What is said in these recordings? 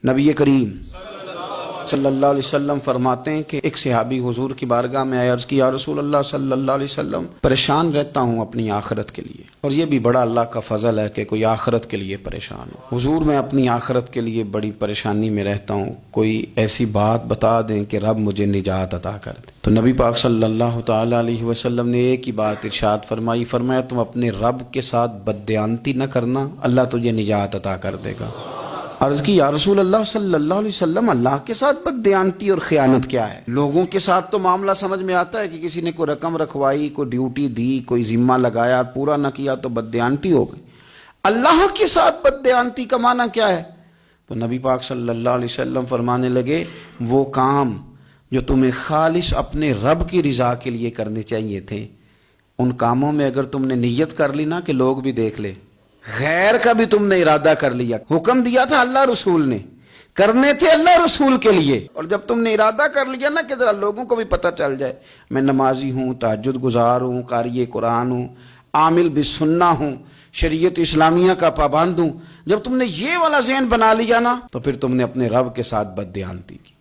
نبی کریم صلی اللہ علیہ وسلم فرماتے ہیں کہ ایک صحابی حضور کی بارگاہ میں آیا، عرض کی یا رسول اللہ صلی اللہ علیہ وسلم پریشان رہتا ہوں اپنی آخرت کے لیے، اور یہ بھی بڑا اللہ کا فضل ہے کہ کوئی آخرت کے لیے پریشان ہو۔ حضور میں اپنی آخرت کے لیے بڑی پریشانی میں رہتا ہوں، کوئی ایسی بات بتا دیں کہ رب مجھے نجات عطا کر دے۔ تو نبی پاک صلی اللہ تعالی علیہ وسلم نے ایک ہی بات ارشاد فرمائی، فرمایا تم اپنے رب کے ساتھ بددیانتی نہ کرنا، اللہ تجھے نجات عطا کر دے گا۔ عرض کی یا رسول اللہ صلی اللہ علیہ وسلم اللہ کے ساتھ بددیانتی اور خیانت کیا ہے؟ لوگوں کے ساتھ تو معاملہ سمجھ میں آتا ہے کہ کسی نے کوئی رقم رکھوائی، کوئی ڈیوٹی دی، کوئی ذمہ لگایا، پورا نہ کیا تو بددیانتی ہو گئی۔ اللہ کے ساتھ بددیانتی کا معنی کیا ہے؟ تو نبی پاک صلی اللہ علیہ وسلم فرمانے لگے وہ کام جو تمہیں خالص اپنے رب کی رضا کے لیے کرنے چاہیے تھے، ان کاموں میں اگر تم نے نیت کر لی نا کہ لوگ بھی دیکھ لے، غیر کا بھی تم نے ارادہ کر لیا، حکم دیا تھا اللہ رسول نے، کرنے تھے اللہ رسول کے لیے، اور جب تم نے ارادہ کر لیا نا کہ ذرا لوگوں کو بھی پتہ چل جائے میں نمازی ہوں، تہجد گزار ہوں، قاری قرآن ہوں، عامل بالسنہ ہوں، شریعت اسلامیہ کا پابند ہوں، جب تم نے یہ والا ذہن بنا لیا نا تو پھر تم نے اپنے رب کے ساتھ بددیانتی کی،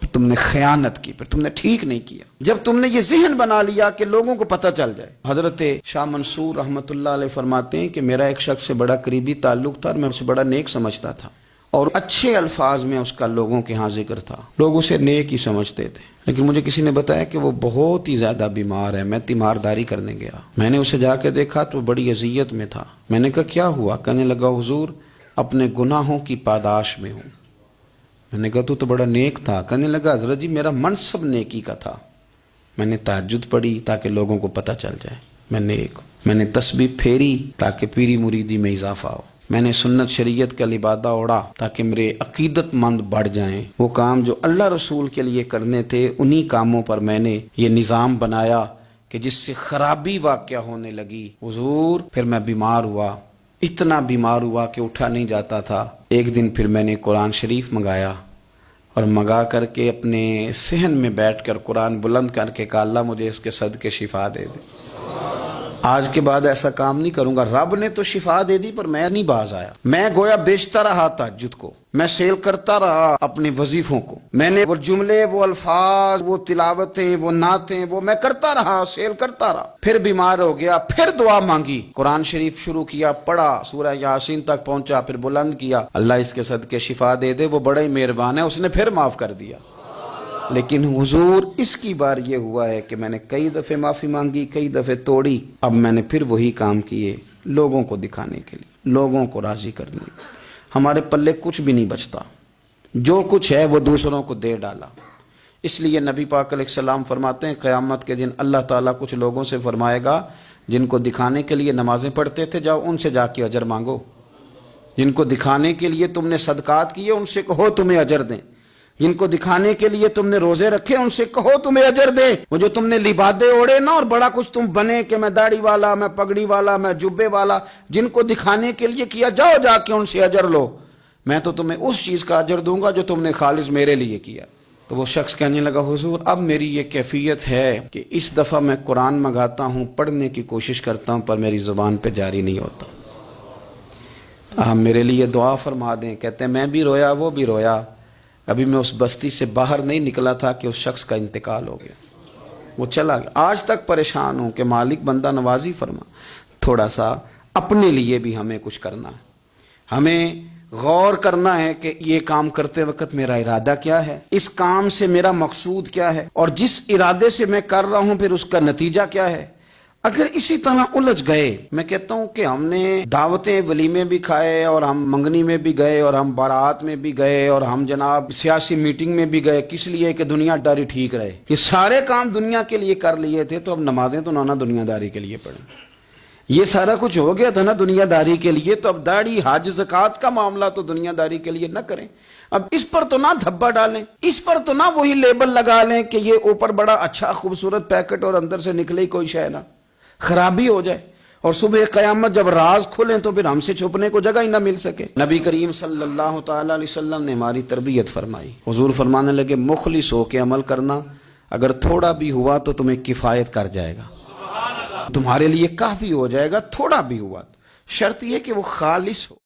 پھر تم نے خیانت کی، پھر تم نے ٹھیک نہیں کیا۔ جب تم نے یہ ذہن بنا لیا کہ لوگوں کو پتہ چل جائے۔ حضرت شاہ منصور رحمۃ اللہ علیہ فرماتے ہیں کہ میرا ایک شخص سے بڑا قریبی تعلق تھا اور میں اسے بڑا نیک سمجھتا تھا، اور اچھے الفاظ میں اس کا لوگوں کے ہاں ذکر تھا، لوگ اسے نیک ہی سمجھتے تھے، لیکن مجھے کسی نے بتایا کہ وہ بہت ہی زیادہ بیمار ہے۔ میں تیمارداری کرنے گیا، میں نے اسے جا کے دیکھا تو بڑی اذیت میں تھا۔ میں نے کہا کیا ہوا؟ کہنے لگا حضور اپنے گناہوں کی پاداش میں ہوں۔ میں نے کہا تو بڑا نیک تھا۔ کہنے لگا حضرت جی میرا منصب نیکی کا تھا، میں نے تہجد پڑھی تاکہ لوگوں کو پتہ چل جائے میں نیک ہوں، میں نے تسبیح پھیری تاکہ پیری مریدی میں اضافہ ہو، میں نے سنت شریعت کا لبادہ اوڑھا تاکہ میرے عقیدت مند بڑھ جائیں۔ وہ کام جو اللہ رسول کے لیے کرنے تھے انہی کاموں پر میں نے یہ نظام بنایا کہ جس سے خرابی واقع ہونے لگی حضور، پھر میں بیمار ہوا، اتنا بیمار ہوا کہ اٹھا نہیں جاتا تھا۔ ایک دن پھر میں نے قرآن شریف منگایا، اور منگا کر کے اپنے صحن میں بیٹھ کر قرآن بلند کر کے کہا اللہ مجھے اس کے صدقے شفا دے دے۔ آج کے بعد ایسا کام نہیں کروں گا۔ رب نے تو شفا دے دی پر میں نہیں باز آیا، میں گویا بیچتا رہا تہجد کو، میں سیل کرتا رہا اپنے وظیفوں کو، میں نے وہ جملے، وہ الفاظ، وہ تلاوتیں، وہ نعتیں، وہ میں کرتا رہا، سیل کرتا رہا۔ پھر بیمار ہو گیا، پھر دعا مانگی، قرآن شریف شروع کیا، پڑھا، سورہ یاسین تک پہنچا، پھر بلند کیا، اللہ اس کے صدقے شفا دے دے، وہ بڑا ہی مہربان ہے، اس نے پھر معاف کر دیا۔ لیکن حضور اس کی بار یہ ہوا ہے کہ میں نے کئی دفعے معافی مانگی، کئی دفعے توڑی، اب میں نے پھر وہی کام کیے لوگوں کو دکھانے کے لیے، لوگوں کو راضی کرنے کے لیے۔ ہمارے پلے کچھ بھی نہیں بچتا، جو کچھ ہے وہ دوسروں کو دے ڈالا۔ اس لیے نبی پاک علیہ السلام فرماتے ہیں قیامت کے دن اللہ تعالیٰ کچھ لوگوں سے فرمائے گا جن کو دکھانے کے لیے نمازیں پڑھتے تھے جاؤ ان سے جا کے اجر مانگو، جن کو دکھانے کے لیے تم نے صدقات کیے ان سے کہو تمہیں اجر دیں، جن کو دکھانے کے لیے تم نے روزے رکھے ان سے کہو تمہیں اجر دے، وہ جو تم نے لبادے اوڑے نا اور بڑا کچھ تم بنے کہ میں داڑھی والا، میں پگڑی والا، میں جبے والا، جن کو دکھانے کے لیے کیا جاؤ جا کے ان سے اجر لو، میں تو تمہیں اس چیز کا اجر دوں گا جو تم نے خالص میرے لیے کیا۔ تو وہ شخص کہنے لگا حضور اب میری یہ کیفیت ہے کہ اس دفعہ میں قرآن منگاتا ہوں، پڑھنے کی کوشش کرتا ہوں پر میری زبان پہ جاری نہیں ہوتا، آپ میرے لیے دعا فرما دیں۔ کہتے ہیں میں بھی رویا، وہ بھی رویا، ابھی میں اس بستی سے باہر نہیں نکلا تھا کہ اس شخص کا انتقال ہو گیا، وہ چلا گیا۔ آج تک پریشان ہوں کہ مالک بندہ نوازی فرما، تھوڑا سا اپنے لیے بھی ہمیں کچھ کرنا ہے، ہمیں غور کرنا ہے کہ یہ کام کرتے وقت میرا ارادہ کیا ہے، اس کام سے میرا مقصود کیا ہے، اور جس ارادے سے میں کر رہا ہوں پھر اس کا نتیجہ کیا ہے۔ اگر اسی طرح الجھ گئے، میں کہتا ہوں کہ ہم نے دعوتیں ولیمے بھی کھائے اور ہم منگنی میں بھی گئے اور ہم بارات میں بھی گئے اور ہم جناب سیاسی میٹنگ میں بھی گئے، کس لیے کہ دنیا داری ٹھیک رہے، یہ سارے کام دنیا کے لیے کر لیے تھے تو اب نمازیں تو نانا دنیا داری کے لیے پڑھیں، یہ سارا کچھ ہو گیا تھا نا دنیا داری کے لیے، تو اب داڑھی حج زکوٰۃ کا معاملہ تو دنیا داری کے لیے نہ کریں۔ اب اس پر تو نہ دھبا ڈالیں، اس پر تو نہ وہی لیبل لگا لیں کہ یہ اوپر بڑا اچھا خوبصورت پیکٹ اور اندر سے نکلے ہی کوئی شے نہ، خرابی ہو جائے اور صبح قیامت جب راز کھلیں تو پھر ہم سے چھپنے کو جگہ ہی نہ مل سکے۔ نبی کریم صلی اللہ تعالی علیہ وسلم نے ہماری تربیت فرمائی، حضور فرمانے لگے مخلص ہو کے عمل کرنا، اگر تھوڑا بھی ہوا تو تمہیں کفایت کر جائے گا، تمہارے لیے کافی ہو جائے گا، تھوڑا بھی ہوا، شرط یہ کہ وہ خالص ہو۔